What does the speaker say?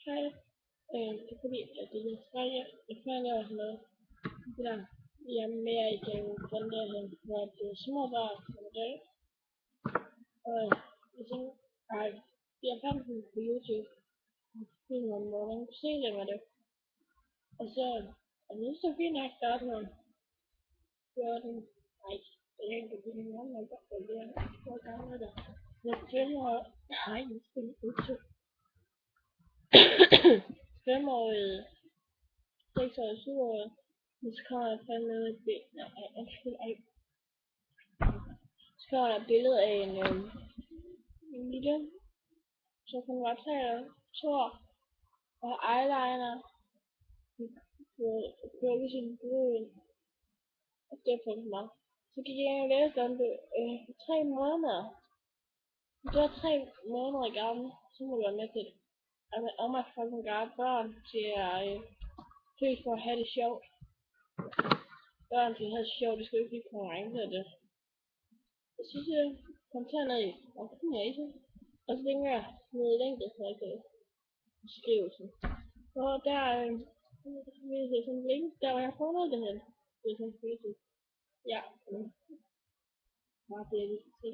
Hej. Det er fordi, at det er jeg laver sådan noget. Det der, jeg er mere i den der, hvor det er små børn, som det er. Og jeg tænkte, jeg fandt den på YouTube. Film om, hvordan man kunne se det med det. Og så, og det er så fint nok starte med 14. Nej, det er ikke det, jeg har godt for det. Hvor gammel er det? Jeg filmer, nej, jeg spiller YouTube. 5-årige, 6-årige, 7-årige. Så kommer der fandme et billede. Så kommer der et billede af en lille, så hun var taget tår og eyeliner på sin brud. Og det for mig. Så gik jeg ind og læste om det 3 måneder. Det var 3 måneder gammel. Så må det være med til det. Oh my fucking god, børn til at født for at have det sjovt. Børn til at have det sjovt, det skal jo ikke blive konkurrence af det. Jeg synes, jeg kom til ned i opfindelsen. Og så tænker jeg ned i længde, så jeg kan skrive sådan. Og der vil jeg sådan en link, der hvor jeg har fundet det hen. Det er sådan en Facebook. Ja, bare det, jeg lige skal se.